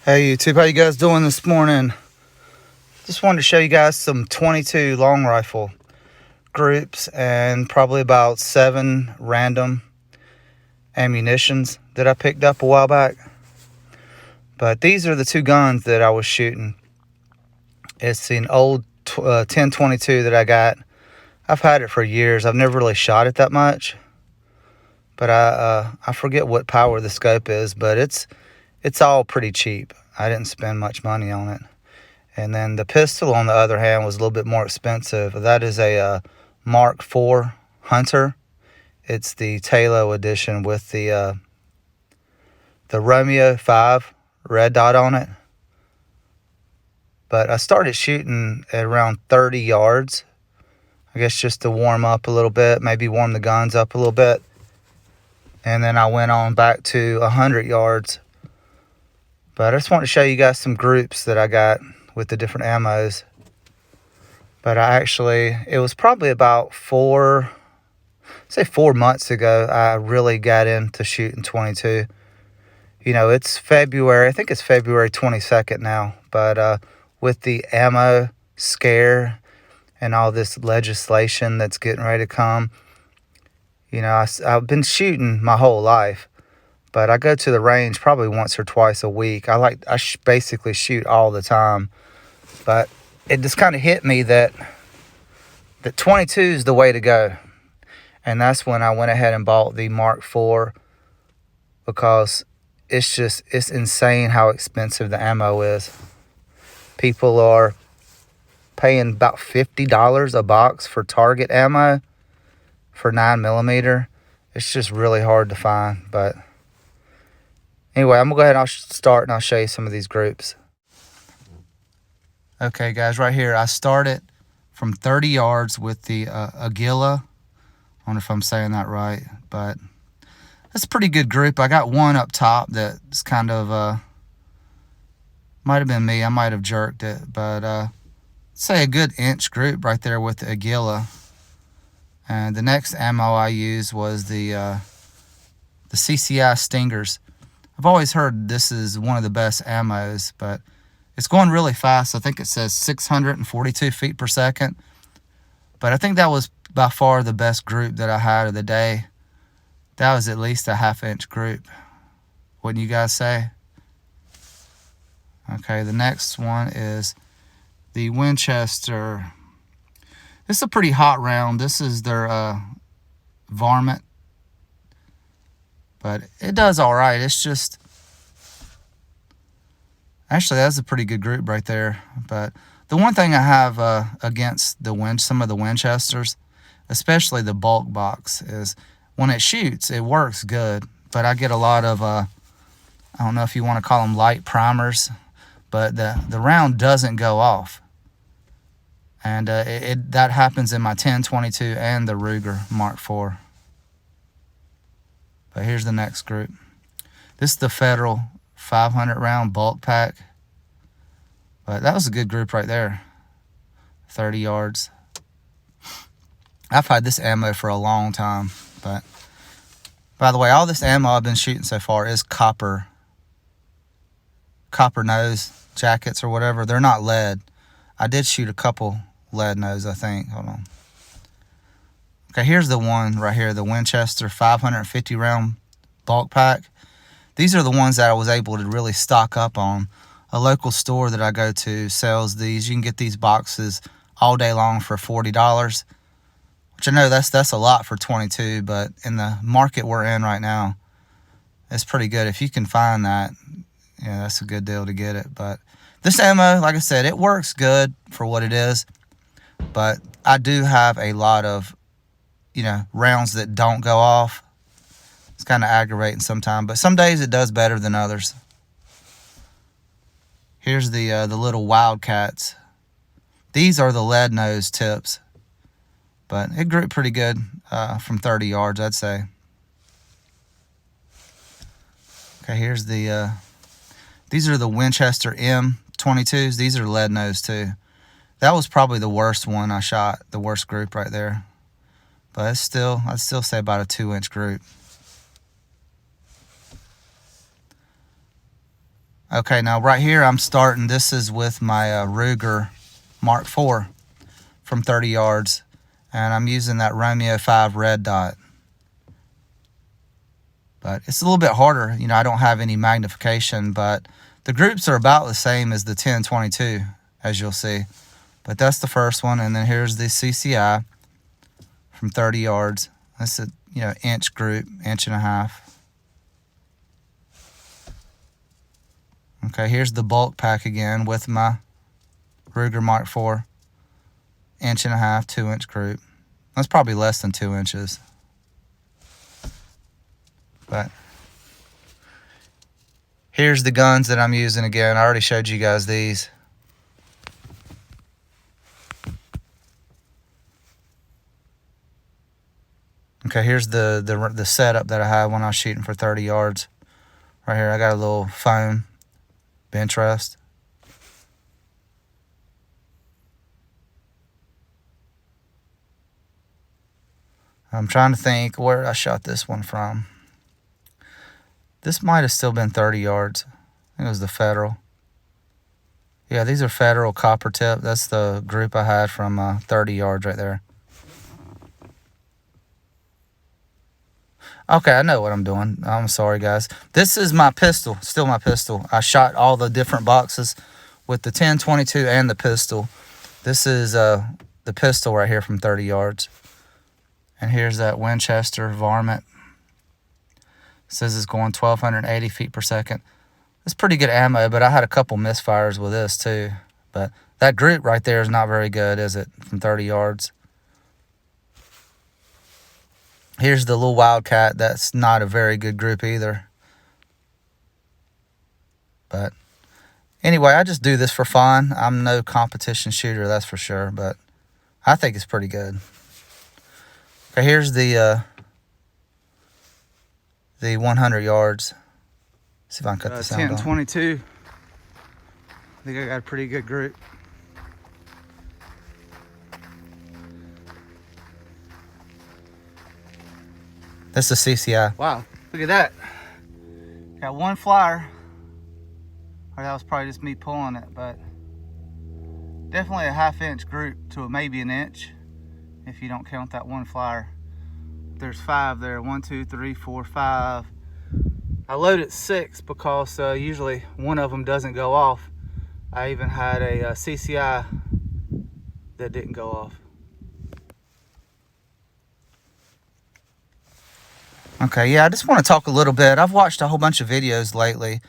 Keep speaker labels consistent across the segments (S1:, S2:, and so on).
S1: Hey YouTube, how you guys doing this morning? Just wanted to show you guys some 22 long rifle groups and probably about 7 random ammunitions that I picked up a while back. But these are the 2 guns that I was shooting. It's an old 1022 that I got. I've had it for years. I've never really shot it that much. But I forget what power the scope is, but it's all pretty cheap. I didn't spend much money on it. And then the pistol, on the other hand, was a little bit more expensive. That is a Mark IV Hunter. It's the Talo edition with the Romeo 5 red dot on it. But I started shooting at around 30 yards. I guess just to warm up a little bit, maybe warm the guns up a little bit. And then I went on back to 100 yards. But I just want to show you guys some groups that I got with the different ammos. But it was probably about 4 months ago, I really got into shooting 22. You know, it's February, I think it's February 22nd now. But with the ammo scare and all this legislation that's getting ready to come, you know, I've been shooting my whole life. But I go to the range probably once or twice a week. I basically shoot all the time. But it just kind of hit me that 22 is the way to go. And that's when I went ahead and bought the Mark IV, because it's insane how expensive the ammo is. People are paying about $50 a box for target ammo for 9mm. It's just really hard to find. But anyway, I'm going to go ahead and I'll start and I'll show you some of these groups. Okay, guys, right here, I started from 30 yards with the Aguila. I don't know if I'm saying that right, but that's a pretty good group. I got one up top that's kind of, might have been me. I might have jerked it, but say a good inch group right there with the Aguila. And the next ammo I used was the CCI Stingers. I've always heard this is one of the best ammos, but it's going really fast. I think it says 642 feet per second. But I think that was by far the best group that I had of the day. That was at least a half-inch group. Wouldn't you guys say? Okay, the next one is the Winchester. This is a pretty hot round. This is their Varmint. But it does all right. It's just, actually, that's a pretty good group right there. But the one thing I have against some of the Winchesters, especially the bulk box, is when it shoots, it works good. But I get a lot of, I don't know if you want to call them light primers, but the round doesn't go off. And that happens in my 1022 and the Ruger Mark IV. But here's the next group. This is the Federal 500 round bulk pack. But that was a good group right there. 30 yards. I've had this ammo for a long time. But by the way, all this ammo I've been shooting so far is copper nose jackets or whatever. They're not lead. I did shoot a couple lead nose, I think. Hold on. Okay, here's the one right here, the Winchester 550 round bulk pack. These are the ones that I was able to really stock up on. A local store that I go to sells these. You can get these boxes all day long for $40, which I know that's a lot for 22, but in the market we're in right now, it's pretty good. If you can find that, yeah, that's a good deal to get it. But this ammo, like I said, it works good for what it is, but I do have a lot of, rounds that don't go off. It's kind of aggravating sometimes, but some days it does better than others. Here's the little Wildcats. These are the lead nose tips, but it grew pretty good from 30 yards, I'd say. Okay, here's these are the Winchester M22s. These are lead nose too. That was probably the worst one I shot, the worst group right there. But I'd still say about a 2-inch group. Okay, now right here I'm starting. This is with my Ruger Mark IV from 30 yards. And I'm using that Romeo 5 red dot. But it's a little bit harder. You know, I don't have any magnification, but the groups are about the same as the 1022, as you'll see. But that's the first one, and then here's the CCI from 30 yards. That's a, you know, inch group, 1.5 inches. Okay, here's the bulk pack again with my Ruger Mark IV, 1.5 inches, 2-inch group. That's probably less than 2 inches. But here's the guns that I'm using again. I already showed you guys these. Okay, here's the setup that I had when I was shooting for 30 yards. Right here, I got a little foam bench rest. I'm trying to think where I shot this one from. This might have still been 30 yards. I think it was the Federal. Yeah, these are Federal copper tip. That's the group I had from 30 yards right there. Okay, I know what I'm doing. I'm sorry, guys. This is my pistol, still my pistol. I shot all the different boxes with the 1022 and the pistol. This is the pistol right here from 30 yards. And here's that Winchester Varmint. It says it's going 1,280 feet per second. It's pretty good ammo, but I had a couple misfires with this too. But that group right there is not very good, is it? From 30 yards. Here's the little Wildcat. That's not a very good group either. But anyway, I just do this for fun. I'm no competition shooter, that's for sure. But I think it's pretty good. Okay, here's the 100 yards. See if I can cut the sound on. 1022. I think I got a pretty good group. This is CCI. Wow, look at that. Got one flyer. Or that was probably just me pulling it, but definitely a 1/2 inch group to maybe an inch if you don't count that one flyer. There's 5 there. 1, 2, 3, 4, 5. I loaded 6 because usually one of them doesn't go off. I even had a CCI that didn't go off. Okay, yeah, I just want to talk a little bit. I've watched a whole bunch of videos lately.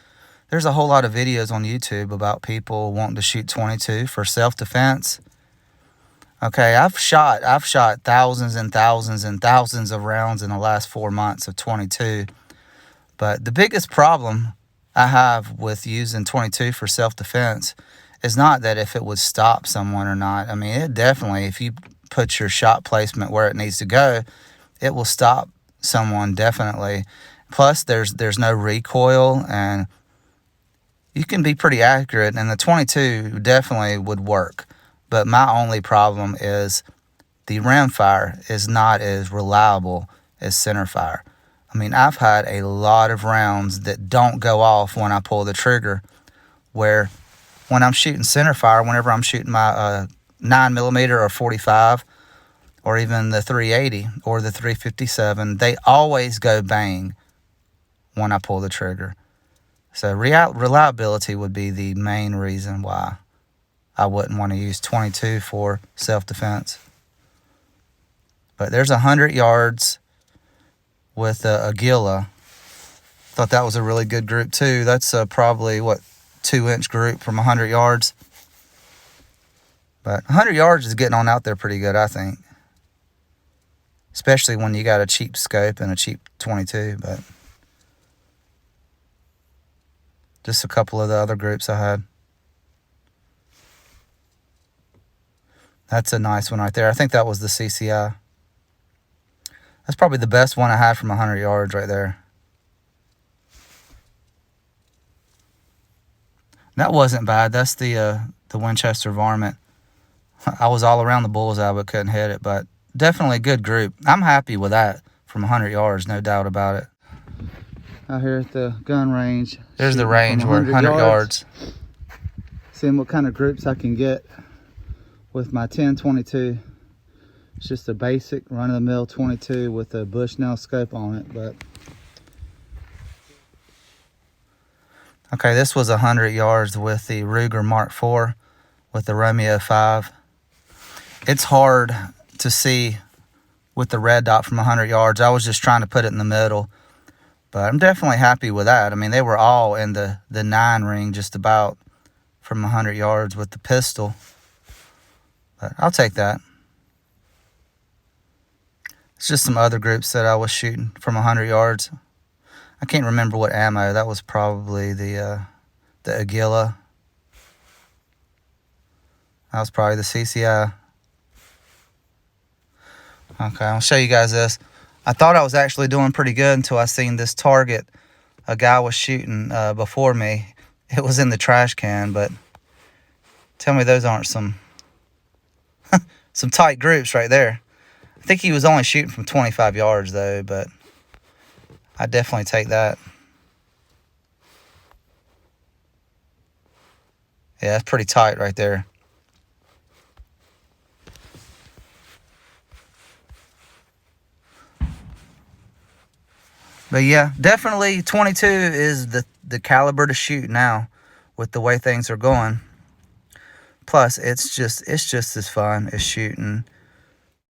S1: There's a whole lot of videos on YouTube about people wanting to shoot 22 for self-defense. Okay, I've shot thousands and thousands and thousands of rounds in the last 4 months of 22. But the biggest problem I have with using 22 for self-defense is not that if it would stop someone or not. I mean, it definitely, if you put your shot placement where it needs to go, it will stop someone definitely. Plus, there's no recoil, and you can be pretty accurate, and the 22 definitely would work. But my only problem is the rimfire is not as reliable as centerfire. I mean, I've had a lot of rounds that don't go off when I pull the trigger, where when I'm shooting centerfire, whenever I'm shooting my 9mm or 45, or even the 380 or the 357, they always go bang when I pull the trigger. So reliability would be the main reason why I wouldn't want to use 22 for self-defense. But there's 100 yards with Aguila. Thought that was a really good group too. That's probably, what, 2-inch group from 100 yards. But 100 yards is getting on out there pretty good, I think. Especially when you got a cheap scope and a cheap 22. But just a couple of the other groups I had. That's a nice one right there. I think that was the CCI. That's probably the best one I had from 100 yards right there. That wasn't bad. That's the Winchester Varmint. I was all around the bullseye but couldn't hit it. But definitely a good group. I'm happy with that from 100 yards, no doubt about it. out here at the gun range.
S2: There's the
S1: shooting
S2: range
S1: from
S2: where 100 yards.
S1: Seeing what kind of groups I can get with my 10-22. It's just a basic run-of-the-mill 22 with a Bushnell scope on it, but
S2: okay, this was 100 yards with the Ruger Mark IV with the Romeo 5. It's hard to see with the red dot from 100 yards. I was just trying to put it in the middle, but I'm definitely happy with that. I mean, they were all in the 9 ring just about from 100 yards with the pistol, but I'll take that. It's just some other groups that I was shooting from 100 yards. I can't remember what ammo. That was probably the Aguila. That was probably the CCI. Okay, I'll show you guys this. I thought I was actually doing pretty good until I seen this target a guy was shooting before me. It was in the trash can, but tell me those aren't some some tight groups right there. I think he was only shooting from 25 yards though, but I definitely take that. Yeah, that's pretty tight right there. But yeah, definitely 22 is the caliber to shoot now with the way things are going. Plus, it's just as fun as shooting